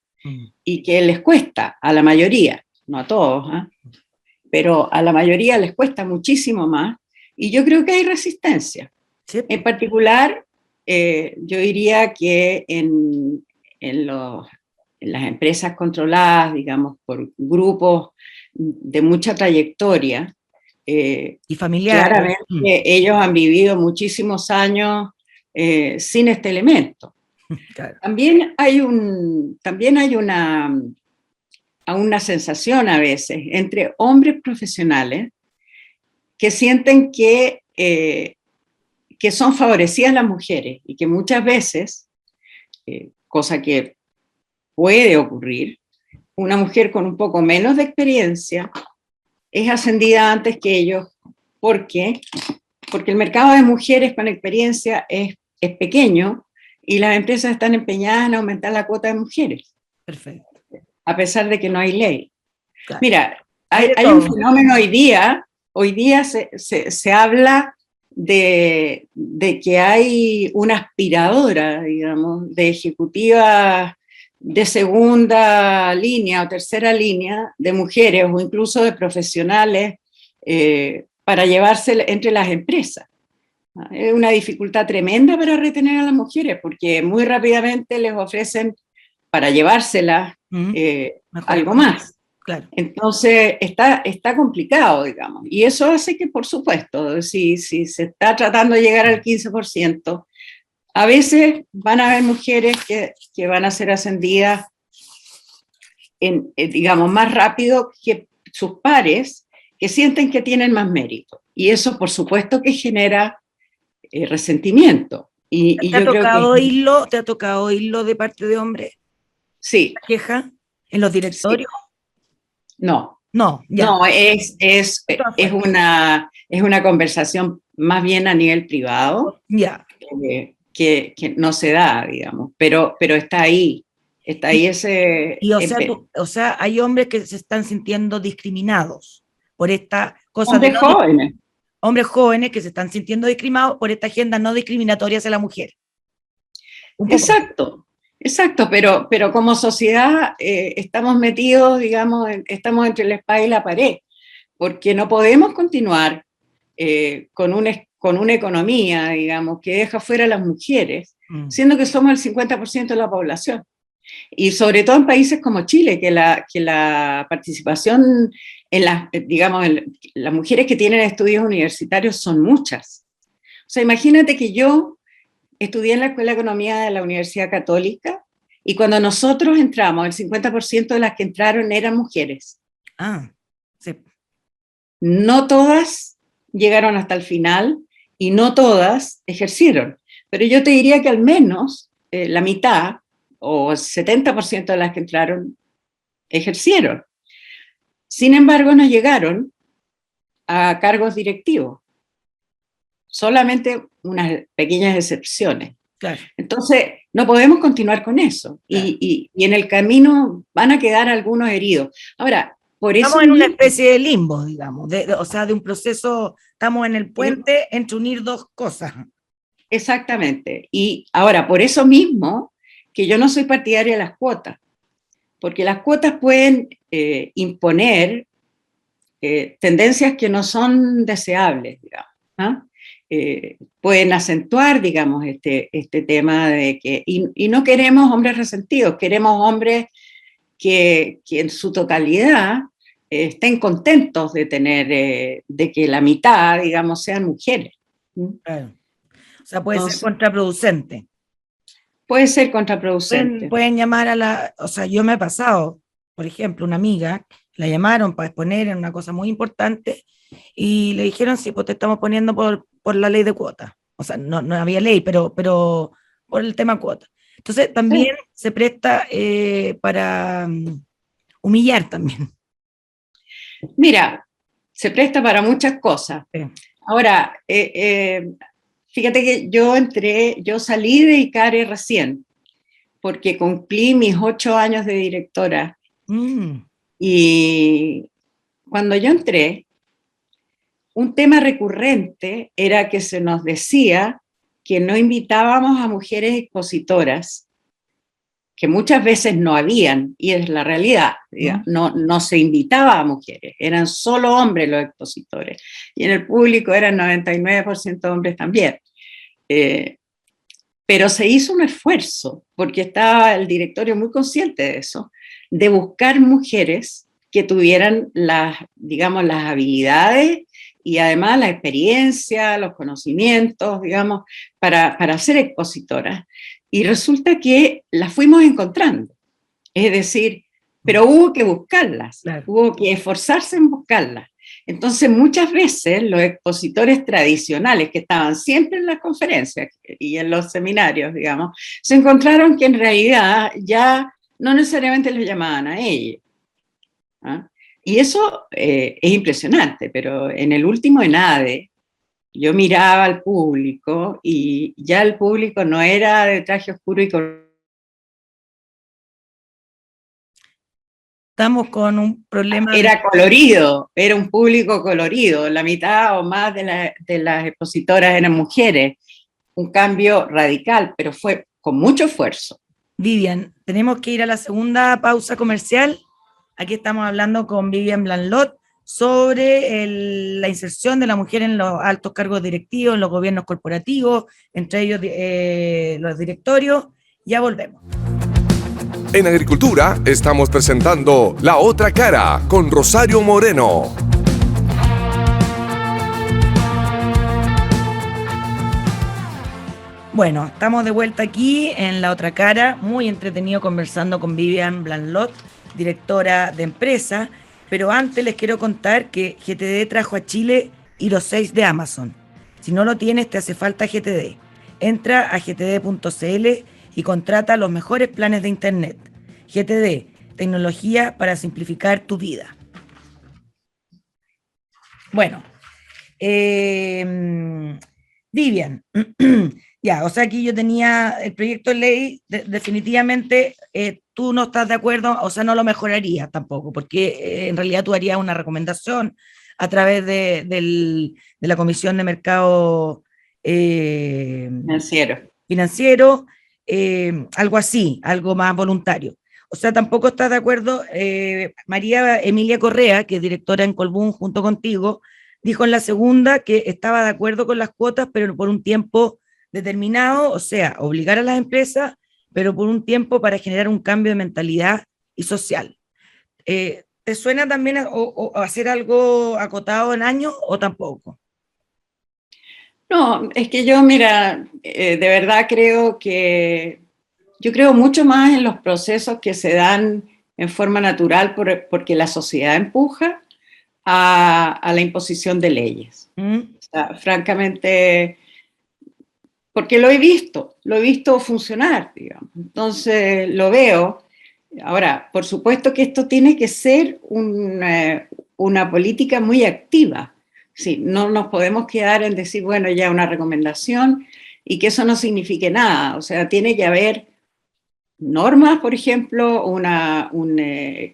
S3: y que les cuesta a la mayoría, no a todos, ¿eh? Pero a la mayoría les cuesta muchísimo más, y yo creo que hay resistencia. Sí. En particular, yo diría que en las empresas controladas, digamos, por grupos de mucha trayectoria,
S2: y familiar,
S3: claramente ellos han vivido muchísimos años sin este elemento. Claro. También hay una sensación a veces entre hombres profesionales que sienten que son favorecidas las mujeres, y que muchas veces, cosa que puede ocurrir, una mujer con un poco menos de experiencia es ascendida antes que ellos. ¿Por qué? Porque el mercado de mujeres con experiencia es pequeño, y las empresas están empeñadas en aumentar la cuota de mujeres.
S2: Perfecto.
S3: A pesar de que no hay ley. Claro. Mira, hay un fenómeno hoy día se habla de que hay una aspiradora, digamos, de ejecutivas de segunda línea o tercera línea, de mujeres o incluso de profesionales, para llevarse entre las empresas. Es una dificultad tremenda para retener a las mujeres, porque muy rápidamente les ofrecen, para llevárselas, algo más. Claro. Entonces está complicado, digamos, y eso hace que, por supuesto, si se está tratando de llegar al 15%, a veces van a haber mujeres que van a ser ascendidas digamos, más rápido que sus pares, que sienten que tienen más mérito, y eso por supuesto que genera resentimiento, Y
S2: ¿Te ha
S3: yo creo
S2: tocado
S3: que
S2: oírlo? ¿Te ha tocado oírlo de parte de hombres?
S3: sí,
S2: ¿Queja en los
S3: sí,
S2: directorios?
S3: no,
S2: No, ya.
S3: no,
S2: Esto afuera.
S3: es una conversación más bien a nivel privado,
S2: Ya.
S3: que no se da, digamos, pero está ahí
S2: Y,
S3: ese,
S2: y o sea, hay hombres que se están sintiendo discriminados por esta cosa de
S3: hombres
S2: no,
S3: jóvenes.
S2: hombres jóvenes que se están sintiendo discriminados por esta agenda no discriminatoria hacia la mujer. Un poco.
S3: Exacto, exacto, pero como sociedad estamos metidos, digamos, estamos entre la espada y la pared, porque no podemos continuar con una economía, digamos, que deja fuera a las mujeres,
S2: Mm.
S3: siendo que somos el 50% de la población. Y sobre todo en países como Chile, que la participación en las, digamos, en las mujeres que tienen estudios universitarios son muchas. O sea, imagínate que yo estudié en la Escuela de Economía de la Universidad Católica y cuando nosotros entramos, el 50% de las que entraron eran mujeres.
S2: Ah, sí.
S3: No todas llegaron hasta el final y no todas ejercieron, pero yo te diría que al menos la mitad o 70% de las que entraron ejercieron. Sin embargo, no llegaron a cargos directivos, solamente unas pequeñas excepciones.
S2: Claro,
S3: Entonces, no podemos continuar con eso
S2: claro.
S3: y en el camino van a quedar algunos heridos. Ahora, por eso
S2: Estamos en una
S3: mismo,
S2: especie de limbo, digamos, o sea, de un proceso, estamos en el puente entre unir dos cosas.
S3: exactamente, y ahora, por eso mismo, que yo no soy partidaria de las cuotas, porque las cuotas pueden imponer tendencias que no son deseables, digamos. ¿Ah? Pueden acentuar, digamos, este tema de que, y no queremos hombres resentidos, queremos hombres que en su totalidad estén contentos de tener, de que la mitad, digamos, sean mujeres.
S2: Claro. O sea, puede ser
S3: Entonces,
S2: contraproducente.
S3: puede ser
S2: Pueden,
S3: contraproducente.
S2: pueden llamar a la, o sea, yo me he pasado, por ejemplo, una amiga, la llamaron para exponer en una cosa muy importante y le dijeron, sí, pues te estamos poniendo por la ley de cuotas. O sea, no había ley, pero por el tema cuota. Entonces,
S3: Sí.
S2: también se presta para humillar también.
S3: Mira, se presta para muchas cosas.
S2: Sí.
S3: Ahora, fíjate que yo salí de ICARE recién, porque cumplí mis 8 años de directora
S2: Mm,
S3: y cuando yo entré, un tema recurrente era que se nos decía que no invitábamos a mujeres expositoras, que muchas veces no habían, y es la realidad,
S2: mm,
S3: no se invitaba a mujeres, eran solo hombres los expositores, y en el público eran 99% hombres también. Eh, pero se hizo un esfuerzo, porque estaba el directorio muy consciente de eso, de buscar mujeres que tuvieran las, digamos, las habilidades y además la experiencia, los conocimientos, digamos, para ser expositoras. Y resulta que las fuimos encontrando. Es decir, pero hubo que buscarlas,
S2: claro.
S3: hubo que esforzarse en buscarlas. Entonces, muchas veces los expositores tradicionales que estaban siempre en las conferencias y en los seminarios, digamos, se encontraron que en realidad ya no necesariamente les llamaban a ellos. ¿Ah? Y eso es impresionante, pero en el último ENADE yo miraba al público y ya el público no era de traje oscuro y
S2: Estamos con un problema de...
S3: era colorido, era un público colorido, la mitad o más de las expositoras eran mujeres, un cambio radical, pero fue con mucho esfuerzo.
S2: Vivian, tenemos que ir a la segunda pausa comercial. Aquí estamos hablando con Vivian Blanlot sobre la inserción de la mujer en los altos cargos directivos, en los gobiernos corporativos, entre ellos los directorios. Ya volvemos.
S1: En Agricultura estamos presentando La Otra Cara con Rosario Moreno.
S2: Bueno, estamos de vuelta aquí en La Otra Cara, muy entretenido conversando con Vivian Blanlot, directora de empresa, pero antes les quiero contar que GTD trajo a Chile Hero 6 de Amazon. Si no lo tienes, te hace falta GTD. Entra a gtd.cl y contrata los mejores planes de Internet. GTD, tecnología para simplificar tu vida. Bueno, Vivian, ya, o sea, aquí yo tenía el proyecto de ley, definitivamente tú no estás de acuerdo, o sea, no lo mejorarías tampoco, porque en realidad tú harías una recomendación a través de la Comisión de Mercado
S3: Financiero.
S2: Financiero, algo así, algo más voluntario. O sea, tampoco estás de acuerdo. María Emilia Correa, que es directora en Colbún junto contigo, dijo en la segunda que estaba de acuerdo con las cuotas, pero por un tiempo determinado, o sea, obligar a las empresas, pero por un tiempo para generar un cambio de mentalidad y social. ¿Te suena también o hacer algo acotado en años o tampoco?
S3: No, es que yo, mira, de verdad yo creo mucho más en los procesos que se dan en forma natural porque la sociedad empuja a la imposición de leyes.
S2: ¿Mm?
S3: O sea, francamente, porque lo he visto funcionar, digamos. Entonces, lo veo. Ahora, por supuesto que esto tiene que ser una política muy activa. Sí, no nos podemos quedar en decir, bueno, ya una recomendación y que eso no signifique nada. O sea, tiene que haber normas, por ejemplo,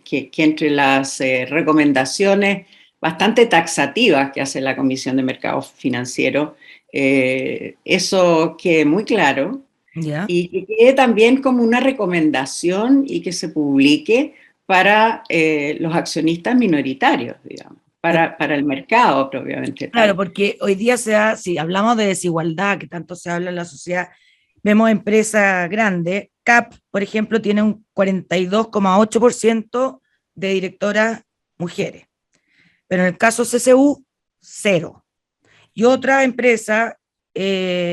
S3: que entre las recomendaciones bastante taxativas que hace la Comisión de Mercado Financiero, eso quede muy claro
S2: ¿Ya?
S3: y que quede también como una recomendación y que se publique para los accionistas minoritarios, digamos, para el mercado propiamente
S2: Claro,
S3: tal.
S2: porque hoy día si hablamos de desigualdad, que tanto se habla en la sociedad, vemos empresas grandes. CAP, por ejemplo, tiene un 42,8% de directoras mujeres, pero en el caso CCU, cero. Y otras empresas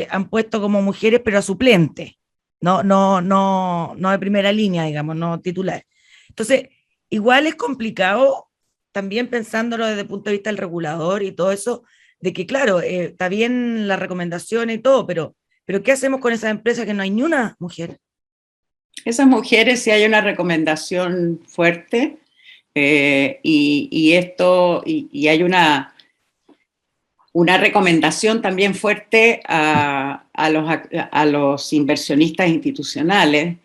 S2: han puesto como mujeres, pero a suplente, no de primera línea, digamos, no titular. Entonces, igual es complicado, también pensándolo desde el punto de vista del regulador y todo eso, de que, claro, está bien la recomendación y todo, pero ¿qué hacemos con esas empresas que no hay ni una mujer?
S3: Esas mujeres, si hay una recomendación fuerte y hay una recomendación también fuerte a los inversionistas institucionales,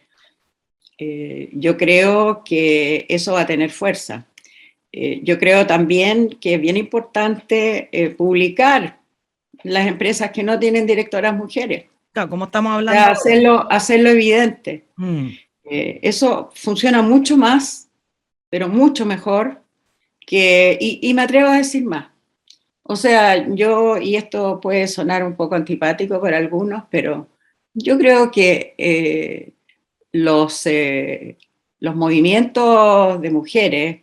S3: yo creo que eso va a tener fuerza. Yo creo también que es bien importante publicar las empresas que no tienen directoras mujeres,
S2: Claro, como estamos
S3: o
S2: hablando
S3: sea,
S2: ahora.
S3: hacerlo evidente.
S2: Mm.
S3: Eso funciona mucho más, pero mucho mejor y me atrevo a decir más. O sea, y esto puede sonar un poco antipático para algunos, pero yo creo que los movimientos de mujeres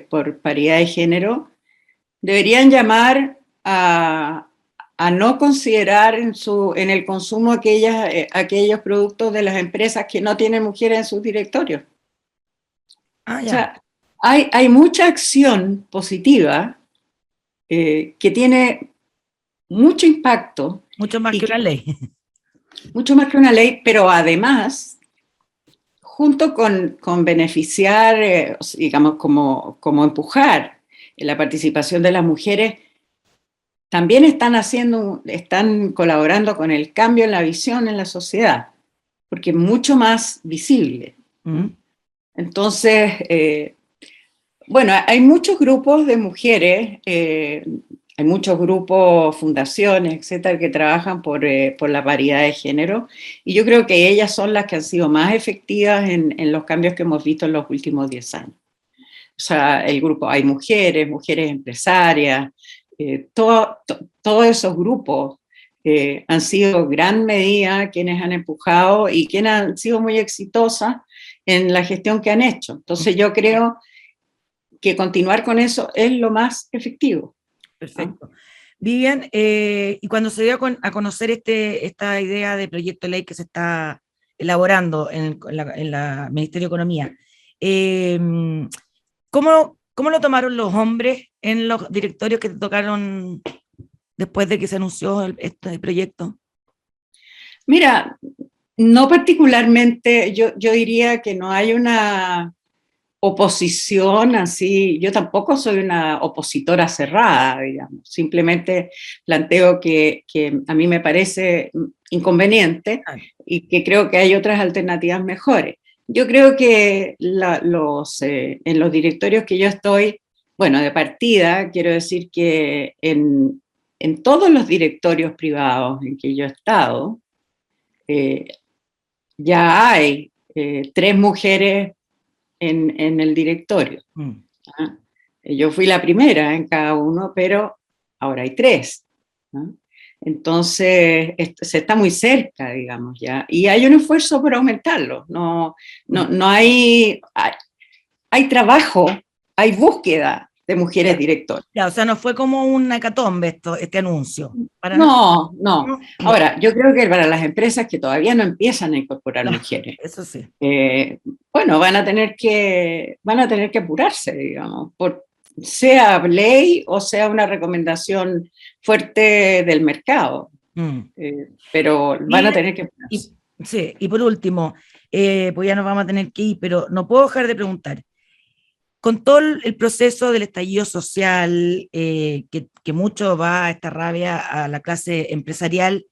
S3: por paridad de género deberían llamar a no considerar en el consumo aquellos productos de las empresas que no tienen mujeres en sus directorios.
S2: Ah,
S3: O
S2: ya.
S3: sea, hay mucha acción positiva que tiene mucho impacto
S2: Mucho más
S3: y
S2: que
S3: que
S2: una ley.
S3: mucho más que una ley, pero además, junto con beneficiar, digamos, como empujar la participación de las mujeres, también están colaborando con el cambio en la visión en la sociedad, porque es mucho más visible.
S2: Mm.
S3: Entonces, bueno, hay muchos grupos de mujeres, hay muchos grupos, fundaciones, etcétera, que trabajan por la paridad de género, y yo creo que ellas son las que han sido más efectivas en los cambios que hemos visto en los últimos 10 años. O sea, el grupo, hay mujeres empresarias, todos esos grupos han sido gran medida quienes han empujado y quienes han sido muy exitosas en la gestión que han hecho. Entonces yo creo que continuar con eso es lo más efectivo, ¿no?
S2: Perfecto. Vivian, y cuando se dio a conocer esta idea de proyecto de ley que se está elaborando en la Ministerio de Economía, eh, ¿cómo lo tomaron los hombres en los directorios que te tocaron después de que se anunció este proyecto?
S3: Mira, no particularmente, yo diría que no hay una oposición así, yo tampoco soy una opositora cerrada, digamos, simplemente planteo que a mí me parece inconveniente y que creo que hay otras alternativas mejores. Yo creo que en los directorios que yo estoy, bueno, de partida, quiero decir que en todos los directorios privados en que yo he estado, eh, ya hay 3 mujeres en el directorio. ¿Ah? Yo fui la primera en cada uno, pero ahora hay 3. ¿No? Entonces, se está muy cerca, digamos, ya. Y hay un esfuerzo por aumentarlo. No hay trabajo, hay búsqueda de mujeres directoras.
S2: Ya, o sea, no fue como una hecatombe este anuncio. Para
S3: No.
S2: ¿no?
S3: Ahora, yo creo que para las empresas que todavía no empiezan a incorporar mujeres,
S2: eso sí.
S3: bueno, van a tener que apurarse, digamos, sea ley o sea una recomendación fuerte del mercado. Pero van a tener que apurarse.
S2: Sí, y por último, pues ya nos vamos a tener que ir, pero no puedo dejar de preguntar. Con todo el proceso del estallido social, que mucho va a esta rabia a la clase empresarial,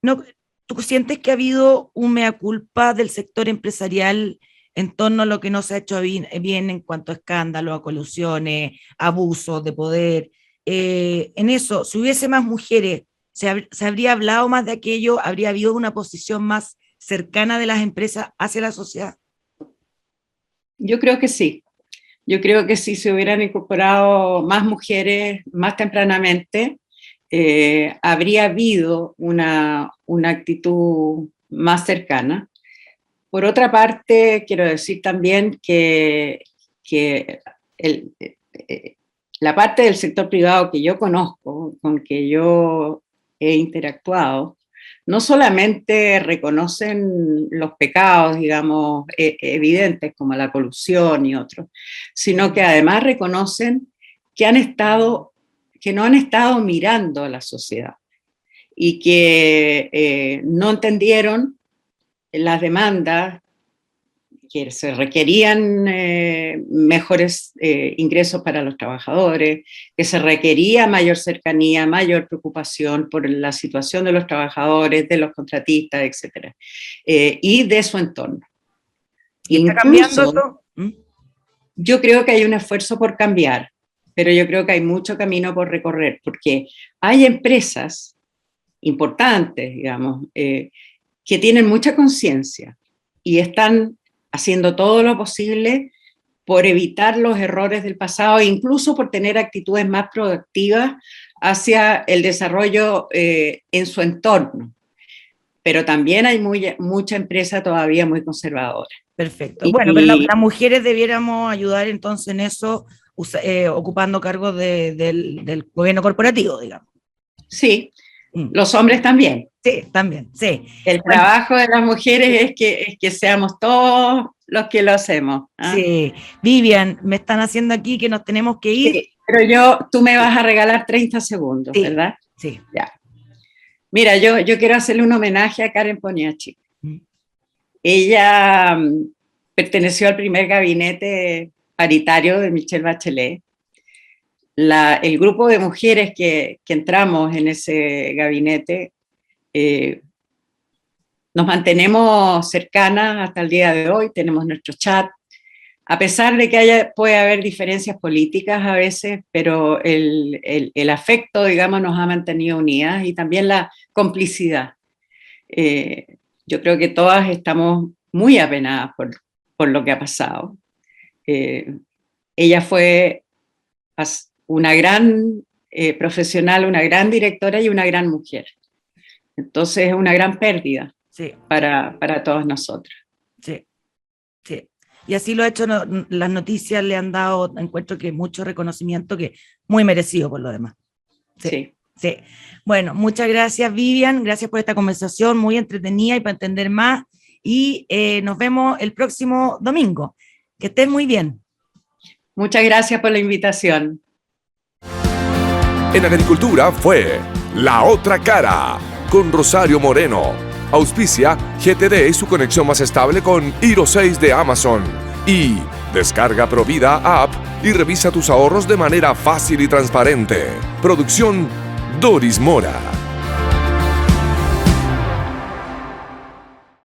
S2: ¿no, tú sientes que ha habido un mea culpa del sector empresarial en torno a lo que no se ha hecho bien en cuanto a escándalos, a colusiones, abusos de poder? En eso, si hubiese más mujeres, ¿se habría hablado más de aquello? ¿Habría habido una posición más cercana de las empresas hacia la sociedad?
S3: Yo creo que sí. Yo creo que si se hubieran incorporado más mujeres más tempranamente, habría habido una actitud más cercana. Por otra parte, quiero decir también que la parte del sector privado que yo conozco, con que yo he interactuado, no solamente reconocen los pecados, digamos, evidentes como la colusión y otros, sino que además reconocen que no han estado mirando a la sociedad y que no entendieron las demandas, que se requerían mejores ingresos para los trabajadores, que se requería mayor cercanía, mayor preocupación por la situación de los trabajadores, de los contratistas, etc. Y de su entorno.
S2: ¿Y está cambiando esto?
S3: Yo creo que hay un esfuerzo por cambiar, pero yo creo que hay mucho camino por recorrer, porque hay empresas importantes, digamos, que tienen mucha conciencia y están haciendo todo lo posible por evitar los errores del pasado e incluso por tener actitudes más proactivas hacia el desarrollo en su entorno. Pero también hay mucha empresa todavía muy conservadora.
S2: Perfecto. Bueno, pero las mujeres debiéramos ayudar entonces en eso, ocupando cargos del gobierno corporativo, digamos.
S3: Sí, los hombres también.
S2: Sí, también, sí.
S3: El trabajo de las mujeres es que seamos todos los que lo hacemos. ¿Ah?
S2: Sí. Vivian, me están haciendo aquí que nos tenemos que ir.
S3: Sí, pero tú me vas a regalar 30 segundos, sí, ¿verdad?
S2: Sí.
S3: Ya. Mira, yo quiero hacerle un homenaje a Karen Poniatowski. Ella perteneció al primer gabinete paritario de Michelle Bachelet. El grupo de mujeres que entramos en ese gabinete, nos mantenemos cercanas hasta el día de hoy, tenemos nuestro chat, a pesar de que puede haber diferencias políticas a veces, pero el afecto, digamos, nos ha mantenido unidas y también la complicidad. Yo creo que todas estamos muy apenadas por lo que ha pasado. Ella fue una gran profesional, una gran directora y una gran mujer. Entonces es una gran pérdida, sí, para todos nosotros.
S2: Sí, sí. Y así lo ha hecho, las noticias le han dado, encuentro que mucho reconocimiento, que muy merecido por lo demás. Sí. Sí. Sí. Bueno, muchas gracias, Vivian, gracias por esta conversación muy entretenida y para entender más, y nos vemos el próximo domingo. Que estés muy bien.
S3: Muchas gracias por la invitación.
S1: En Agricultura fue La Otra Cara, con Rosario Moreno, Auspicia GTD y su conexión más estable con Hero 6 de Amazon. Y descarga Provida App y revisa tus ahorros de manera fácil y transparente. Producción Doris Mora.